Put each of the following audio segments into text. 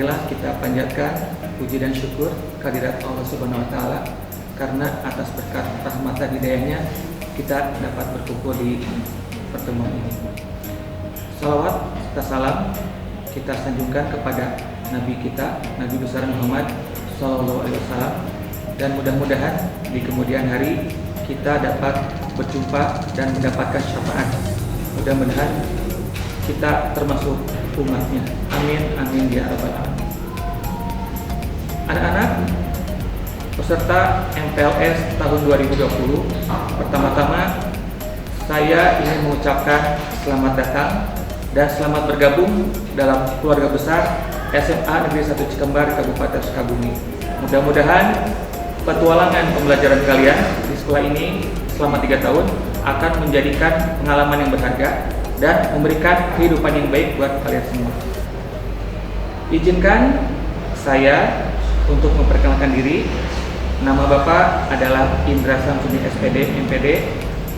marilah kita panjatkan puji dan syukur kehadirat Allah Subhanahu wa taala karena atas berkat rahmat dan hidayahnya kita dapat berkumpul di pertemuan ini. Salawat serta salam kita sanjungkan kepada Nabi kita, Nabi besar Muhammad Sallallahu Alaihi Wasallam, dan mudah-mudahan di kemudian hari kita dapat berjumpa dan mendapatkan syafaat. Mudah-mudahan kita termasuk umatnya. Amin, amin ya rabbal alamin. Anak-anak peserta MPLS tahun 2020, pertama-tama saya ingin mengucapkan selamat datang dan selamat bergabung dalam keluarga besar SMA Negeri 1 Cikembar Kabupaten Sukabumi. Mudah-mudahan petualangan pembelajaran kalian di sekolah ini selama 3 tahun akan menjadikan pengalaman yang berharga dan memberikan kehidupan yang baik buat kalian semua. Izinkan saya untuk memperkenalkan diri. Nama Bapak adalah Indra Samsudin SPD MPD.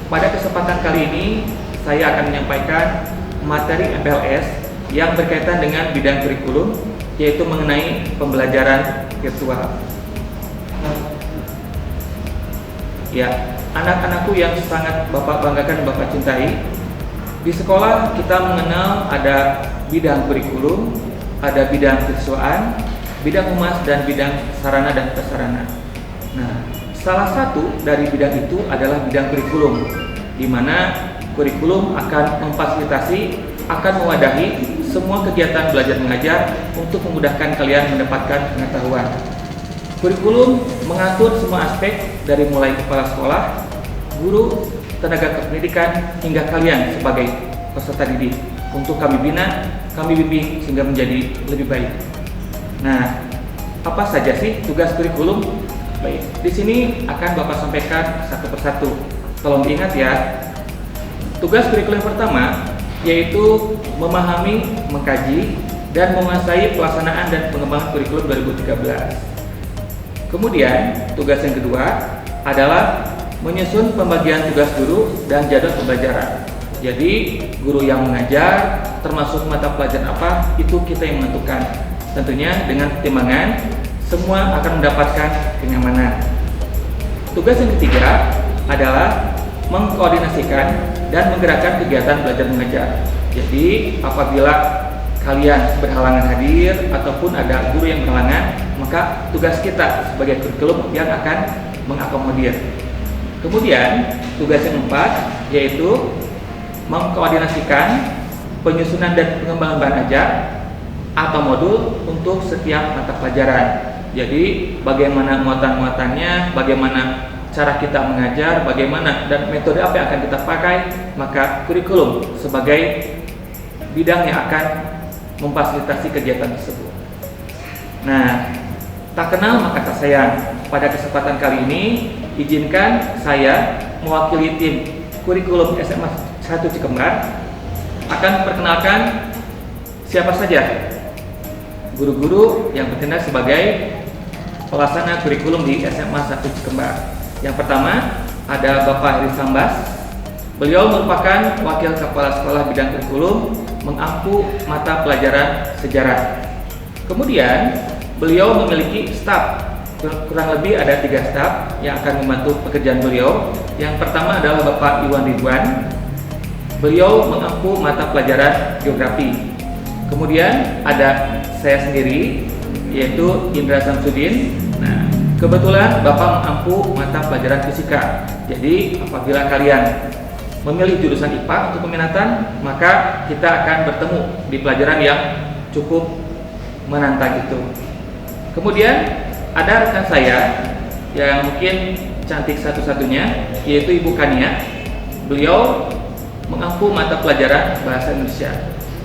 Pada kesempatan kali ini saya akan menyampaikan materi MPLS yang berkaitan dengan bidang kurikulum, yaitu mengenai pembelajaran virtual. Ya, anak-anakku yang sangat Bapak banggakan dan Bapak cintai, di sekolah kita mengenal ada bidang kurikulum, ada bidang kesiswaan, bidang humas, dan bidang sarana dan prasarana. Nah, salah satu dari bidang itu adalah bidang kurikulum, di mana kurikulum akan memfasilitasi, akan mewadahi semua kegiatan belajar mengajar untuk memudahkan kalian mendapatkan pengetahuan. Kurikulum mengatur semua aspek dari mulai kepala sekolah, guru, tenaga kependidikan, hingga kalian sebagai peserta didik untuk kami bina, kami bimbing sehingga menjadi lebih baik. Nah, apa saja sih tugas kurikulum? Baik, di sini akan Bapak sampaikan satu persatu. Tolong diingat ya. Tugas kurikulum yang pertama yaitu memahami, mengkaji, dan menguasai pelaksanaan dan pengembangan kurikulum 2013. Kemudian, tugas yang kedua adalah menyusun pembagian tugas guru dan jadwal pembelajaran. Jadi, guru yang mengajar, termasuk mata pelajaran apa, itu kita yang menentukan. Tentunya dengan pertimbangan, semua akan mendapatkan kenyamanan. Tugas yang ketiga adalah mengkoordinasikan dan menggerakkan kegiatan belajar mengajar. Jadi, apabila kalian berhalangan hadir ataupun ada guru yang berhalangan, maka tugas kita sebagai kurikulum yang akan mengakomodir. Kemudian tugas yang keempat yaitu mengkoordinasikan penyusunan dan pengembangan bahan ajar atau modul untuk setiap mata pelajaran. Jadi bagaimana muatan-muatannya, bagaimana cara kita mengajar, bagaimana dan metode apa yang akan kita pakai, maka kurikulum sebagai bidang yang akan memfasilitasi kegiatan tersebut. Nah, tak kenal maka tak sayang. Pada kesempatan kali ini, izinkan saya mewakili tim kurikulum SMA 1 Cikembar akan memperkenalkan siapa saja guru-guru yang bertindak sebagai pelaksana kurikulum di SMA 1 Cikembar. Yang pertama ada Bapak Heri Sambas. Beliau merupakan wakil kepala sekolah bidang kurikulum mengampu mata pelajaran sejarah. Kemudian beliau memiliki staf, kurang lebih ada 3 staf yang akan membantu pekerjaan beliau. Yang pertama adalah Bapak Iwan Ridwan. Beliau mengampu mata pelajaran geografi. Kemudian ada saya sendiri, yaitu Indra Samsudin. Nah, kebetulan Bapak mengampu mata pelajaran fisika. Jadi apabila kalian memilih jurusan IPA untuk peminatan, maka kita akan bertemu di pelajaran yang cukup menantang itu. Kemudian ada rekan saya yang mungkin cantik satu-satunya, yaitu Ibu Kania. Beliau mengampu mata pelajaran bahasa Indonesia.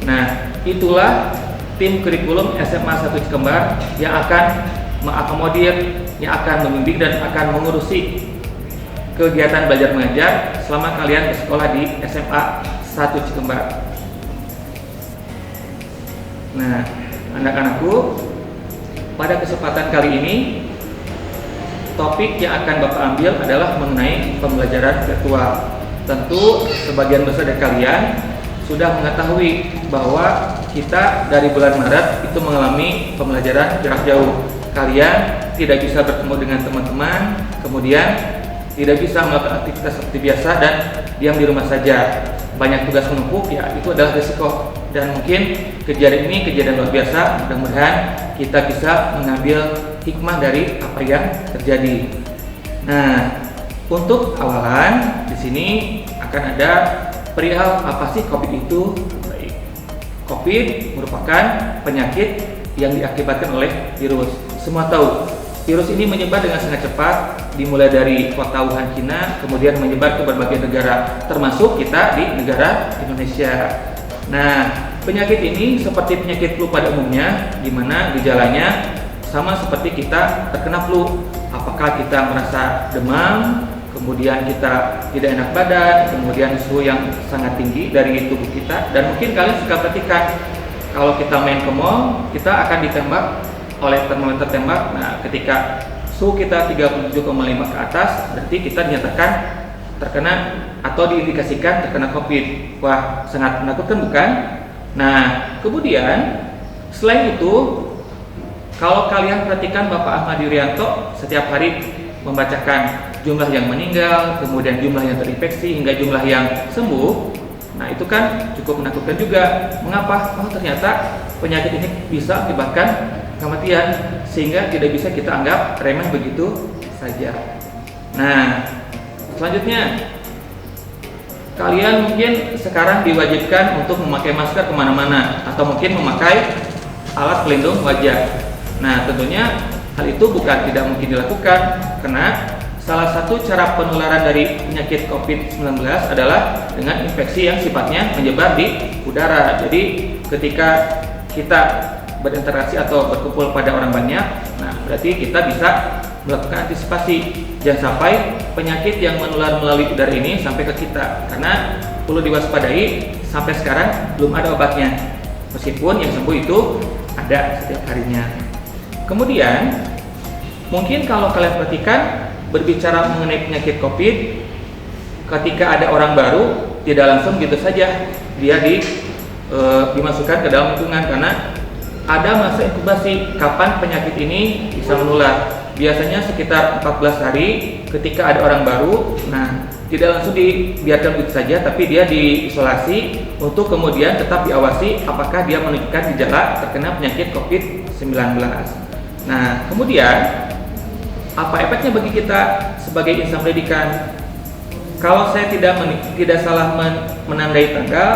Nah, itulah tim kurikulum SMA 1 Cikembar yang akan mengakomodir, yang akan membimbing dan akan mengurusi kegiatan belajar mengajar selama kalian bersekolah di SMA 1 Cikembar. Nah, anak-anakku, pada kesempatan kali ini topik yang akan Bapak ambil adalah mengenai pembelajaran virtual. Tentu sebagian besar dari kalian sudah mengetahui bahwa kita dari bulan Maret itu mengalami pembelajaran jarak jauh. Kalian tidak bisa bertemu dengan teman-teman, kemudian tidak bisa melakukan aktivitas seperti biasa dan diam di rumah saja. Banyak tugas menumpuk, ya itu adalah risiko. Dan mungkin kejadian ini kejadian luar biasa. Mudah-mudahan kita bisa mengambil hikmah dari apa yang terjadi. Nah, untuk awalan di sini akan ada perihal apa sih COVID itu. Baik. COVID merupakan penyakit yang diakibatkan oleh virus. Semua tahu, virus ini menyebar dengan sangat cepat, dimulai dari kota Wuhan, China, kemudian menyebar ke berbagai negara, termasuk kita di negara Indonesia. Nah, penyakit ini seperti penyakit flu pada umumnya, di mana gejalanya sama seperti kita terkena flu. Apakah kita merasa demam, kemudian kita tidak enak badan, kemudian suhu yang sangat tinggi dari tubuh kita, dan mungkin kalian suka perhatikan kalau kita main ke mall, kita akan ditembak oleh termometer tembak. Nah, ketika suhu kita 37,5 ke atas, berarti kita dinyatakan terkena atau diindikasikan terkena COVID. Wah, sangat menakutkan bukan? Nah, kemudian selain itu, kalau kalian perhatikan Bapak Ahmad Yuryanto setiap hari membacakan jumlah yang meninggal, kemudian jumlah yang terinfeksi, hingga jumlah yang sembuh. Nah, itu kan cukup menakutkan juga. Mengapa? Oh, ternyata penyakit ini bisa menyebabkan kematian, sehingga tidak bisa kita anggap remeh begitu saja. Nah, selanjutnya, kalian mungkin sekarang diwajibkan untuk memakai masker kemana-mana, atau mungkin memakai alat pelindung wajah. Nah, tentunya hal itu bukan tidak mungkin dilakukan, karena salah satu cara penularan dari penyakit COVID-19 adalah dengan infeksi yang sifatnya menyebar di udara. Jadi ketika kita berinteraksi atau berkumpul pada orang banyak, nah berarti kita bisa melakukan antisipasi. Jangan sampai penyakit yang menular melalui udara ini sampai ke kita, karena perlu diwaspadai, sampai sekarang belum ada obatnya, meskipun yang sembuh itu ada setiap harinya. Kemudian mungkin kalau kalian perhatikan, berbicara mengenai penyakit COVID, ketika ada orang baru, tidak langsung gitu saja dia dimasukkan ke dalam lingkungan, karena ada masa inkubasi kapan penyakit ini bisa menular. Biasanya sekitar 14 hari ketika ada orang baru. Nah, tidak langsung dibiarkan begitu saja, tapi dia diisolasi untuk kemudian tetap diawasi apakah dia menunjukkan gejala terkena penyakit COVID-19. Nah, kemudian apa efeknya bagi kita sebagai insan pendidikan? Kalau saya tidak salah menandai tanggal,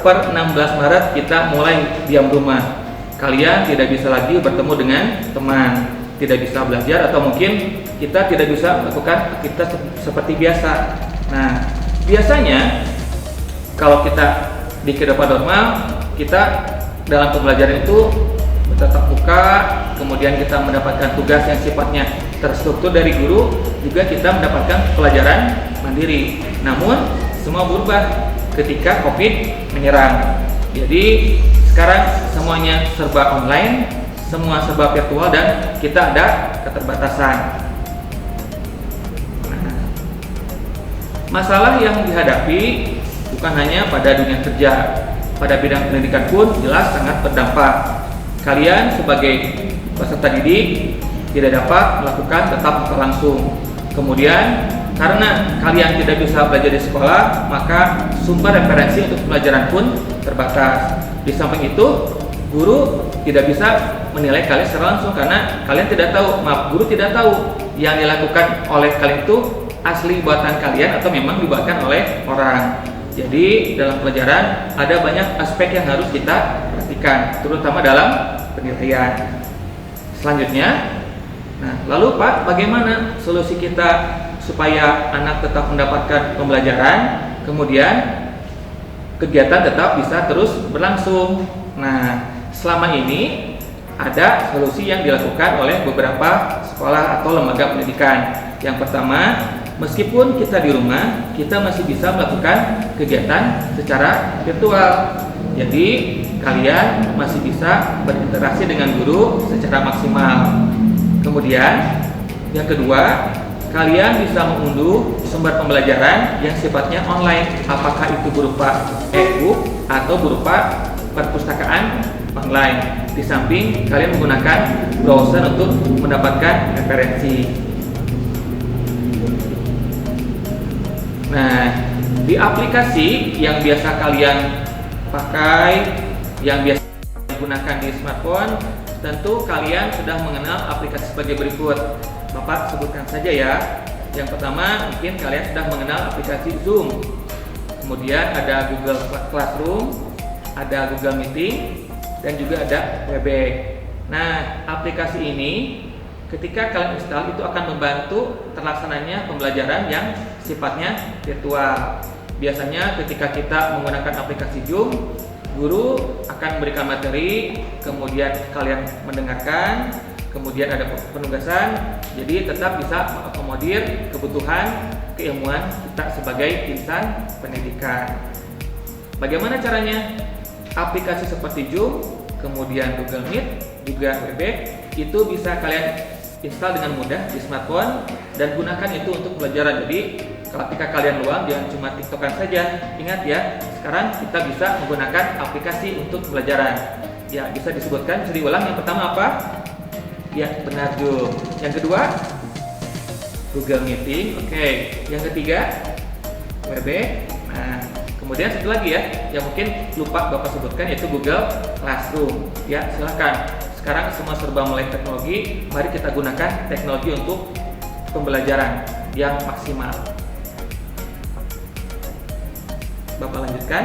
per 16 Maret kita mulai diam rumah. Kalian tidak bisa lagi bertemu dengan teman, tidak bisa belajar, atau mungkin kita tidak bisa melakukan aktivitas seperti biasa. Nah, biasanya kalau kita di kehidupan normal, kita dalam pembelajaran itu bertatap muka, kemudian kita mendapatkan tugas yang sifatnya terstruktur dari guru, juga kita mendapatkan pelajaran mandiri. Namun semua berubah ketika COVID menyerang. Jadi sekarang semuanya serba online, semua serba virtual, dan kita ada keterbatasan. Nah, masalah yang dihadapi bukan hanya pada dunia kerja, pada bidang pendidikan pun jelas sangat berdampak. Kalian sebagai peserta didik tidak dapat melakukan tatap muka langsung. Kemudian karena kalian tidak bisa belajar di sekolah, maka sumber referensi untuk pelajaran pun terbatas. Di samping itu, guru tidak bisa menilai kalian secara langsung, karena kalian tidak tahu, guru tidak tahu yang dilakukan oleh kalian itu asli buatan kalian atau memang dibuatkan oleh orang. Jadi dalam pelajaran ada banyak aspek yang harus kita perhatikan, terutama dalam penilaian. Selanjutnya, nah lalu Pak, bagaimana solusi kita supaya anak tetap mendapatkan pembelajaran, kemudian kegiatan tetap bisa terus berlangsung? Nah, selama ini ada solusi yang dilakukan oleh beberapa sekolah atau lembaga pendidikan. Yang pertama, meskipun kita di rumah, kita masih bisa melakukan kegiatan secara virtual. Jadi kalian masih bisa berinteraksi dengan guru secara maksimal. Kemudian yang kedua, kalian bisa mengunduh sumber pembelajaran yang sifatnya online, apakah itu berupa e-book atau berupa perpustakaan online. Di samping kalian menggunakan browser untuk mendapatkan referensi. Nah, di aplikasi yang biasa kalian pakai, yang biasa digunakan di smartphone, tentu kalian sudah mengenal aplikasi sebagai berikut. Bapak sebutkan saja ya. Yang pertama, mungkin kalian sudah mengenal aplikasi Zoom. Kemudian ada Google Classroom, ada Google Meeting, dan juga ada Webex. Nah, aplikasi ini ketika kalian install itu akan membantu terlaksananya pembelajaran yang sifatnya virtual. Biasanya ketika kita menggunakan aplikasi Zoom, guru akan memberikan materi, kemudian kalian mendengarkan, kemudian ada penugasan, jadi tetap bisa mengakomodir kebutuhan keilmuan kita sebagai insan pendidikan. Bagaimana caranya? Aplikasi seperti Zoom, kemudian Google Meet, juga Webex, itu bisa kalian install dengan mudah di smartphone dan gunakan itu untuk pelajaran. Jadi ketika kalian luang, jangan cuma tiktokan saja. Ingat ya, sekarang kita bisa menggunakan aplikasi untuk pelajaran. Ya, bisa disebutkan, bisa diulang. Yang pertama apa? Ya, benar Zoom. Yang kedua, Google Meeting. Oke. Yang ketiga, Webex. Nah, kemudian satu lagi ya, yang mungkin lupa Bapak sebutkan, yaitu Google Classroom. Ya, silakan. Sekarang semua serba melek teknologi, mari kita gunakan teknologi untuk pembelajaran yang maksimal. Bapak lanjutkan.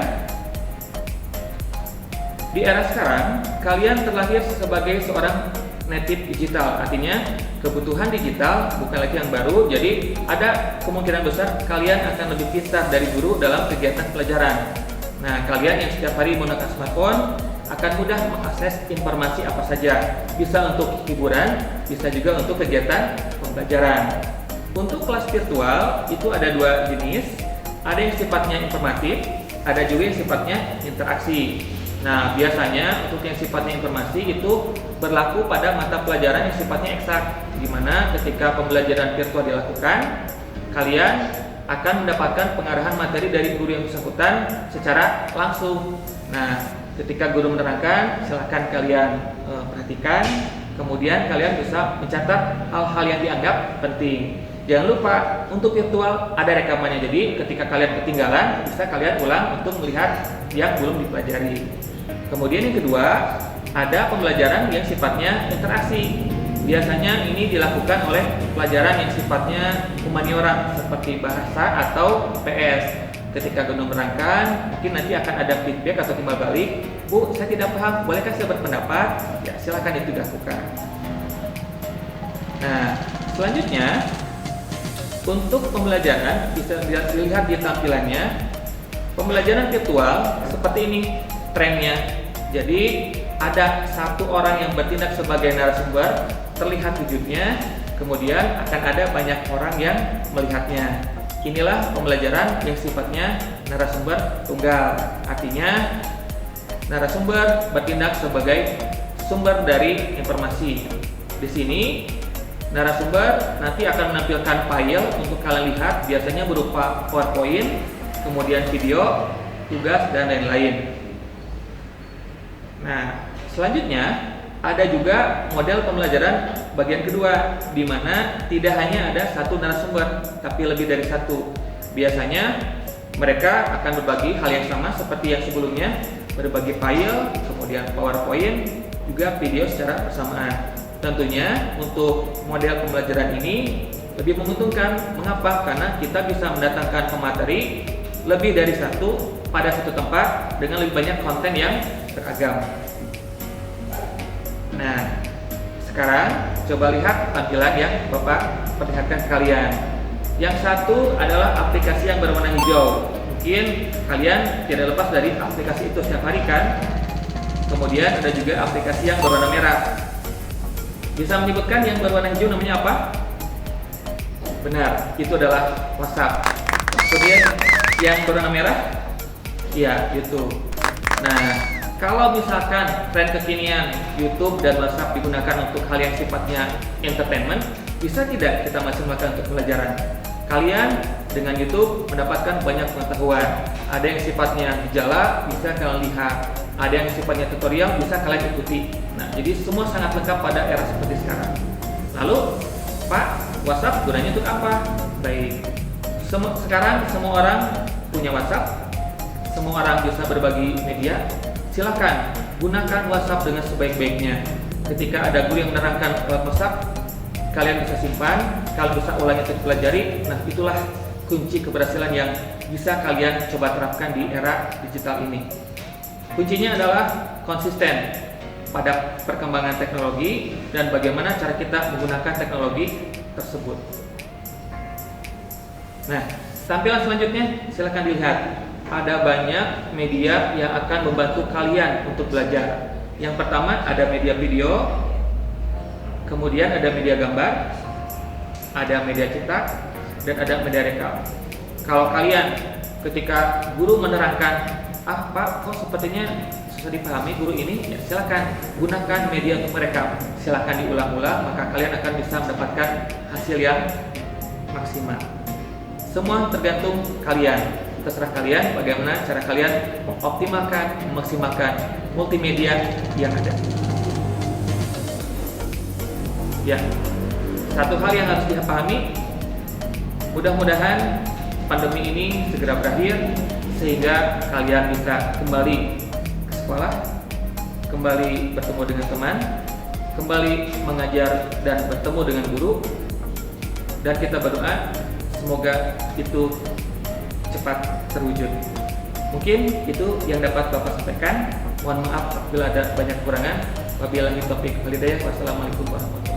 Di era sekarang, kalian terlahir sebagai seorang native digital, artinya kebutuhan digital bukan lagi yang baru, jadi ada kemungkinan besar kalian akan lebih pintar dari guru dalam kegiatan pelajaran. Nah, kalian yang setiap hari menggunakan smartphone akan mudah mengakses informasi apa saja, bisa untuk hiburan, bisa juga untuk kegiatan pembelajaran. Untuk kelas virtual itu ada dua jenis, ada yang sifatnya informatif, ada juga yang sifatnya interaksi. Nah, biasanya untuk yang sifatnya informasi itu berlaku pada mata pelajaran yang sifatnya eksak, di mana ketika pembelajaran virtual dilakukan, kalian akan mendapatkan pengarahan materi dari guru yang bersangkutan secara langsung. Nah, ketika guru menerangkan, silakan kalian perhatikan, kemudian kalian bisa mencatat hal-hal yang dianggap penting. Jangan lupa untuk virtual ada rekamannya, jadi ketika kalian ketinggalan bisa kalian ulang untuk melihat yang belum dipelajari. Kemudian yang kedua, ada pembelajaran yang sifatnya interaksi. Biasanya ini dilakukan oleh pelajaran yang sifatnya humaniora seperti bahasa atau PS. Ketika guru menerangkan, mungkin nanti akan ada feedback atau timbal balik. Bu, saya tidak paham, bolehkah saya berpendapat? Ya, silakan itu dilakukan. Nah, selanjutnya untuk pembelajaran bisa dilihat di tampilannya. Pembelajaran virtual seperti ini trennya. Jadi ada satu orang yang bertindak sebagai narasumber, terlihat wujudnya, kemudian akan ada banyak orang yang melihatnya. Inilah pembelajaran yang sifatnya narasumber tunggal. Artinya narasumber bertindak sebagai sumber dari informasi. Di sini narasumber nanti akan menampilkan file untuk kalian lihat, biasanya berupa PowerPoint, kemudian video, tugas, dan lain-lain. Nah, selanjutnya ada juga model pembelajaran bagian kedua, di mana tidak hanya ada satu narasumber, tapi lebih dari satu. Biasanya mereka akan berbagi hal yang sama seperti yang sebelumnya, berbagi file, kemudian PowerPoint, juga video secara bersamaan. Tentunya untuk model pembelajaran ini lebih menguntungkan. Mengapa? Karena kita bisa mendatangkan pemateri lebih dari satu pada satu tempat dengan lebih banyak konten yang beragam. Nah, sekarang coba lihat tampilan yang Bapak perlihatkan ke kalian. Yang satu adalah aplikasi yang berwarna hijau. Mungkin kalian tidak lepas dari aplikasi itu setiap hari kan? Kemudian ada juga aplikasi yang berwarna merah. Bisa menyebutkan yang berwarna hijau namanya apa? Benar, itu adalah WhatsApp. Kemudian yang berwarna merah? Ya, YouTube. Nah, kalau misalkan tren kekinian YouTube dan WhatsApp digunakan untuk hal yang sifatnya entertainment, bisa tidak kita masih melakukan untuk pelajaran? Kalian dengan YouTube mendapatkan banyak pengetahuan. Ada yang sifatnya gejala, bisa kalian lihat. ada yang sifatnya tutorial, bisa kalian ikuti. Nah, jadi semua sangat lengkap pada era seperti sekarang. Lalu, Pak, WhatsApp gunanya untuk apa? Baik, sekarang semua orang punya WhatsApp, semua orang bisa berbagi media. Silakan gunakan WhatsApp dengan sebaik-baiknya. Ketika ada guru yang menerangkan lewat WhatsApp, kalian bisa simpan, kalian bisa ulangi untuk pelajari. Nah, itulah kunci keberhasilan yang bisa kalian coba terapkan di era digital ini. Kuncinya adalah konsisten pada perkembangan teknologi dan bagaimana cara kita menggunakan teknologi tersebut. Nah, tampilan selanjutnya silakan dilihat. Ada banyak media yang akan membantu kalian untuk belajar. Yang pertama ada media video, kemudian ada media gambar, ada media cetak, dan ada media rekam. Kalau kalian ketika guru menerangkan, Pak, kok sepertinya susah dipahami guru ini, ya silakan gunakan media untuk merekam. Silakan diulang-ulang, maka kalian akan bisa mendapatkan hasil yang maksimal. Semua tergantung kalian. Terserah kalian bagaimana cara kalian optimalkan, memaksimalkan multimedia yang ada. Ya, satu hal yang harus dipahami, mudah-mudahan pandemi ini segera berakhir sehingga kalian bisa kembali ke sekolah, kembali bertemu dengan teman, kembali mengajar dan bertemu dengan guru, dan kita berdoa semoga itu cepat terwujud. Mungkin itu yang dapat Bapak sampaikan. Mohon maaf apabila ada banyak kekurangan. Wabillahi taufiq wal hidayah. Wassalamualaikum warahmatullahi wabarakatuh.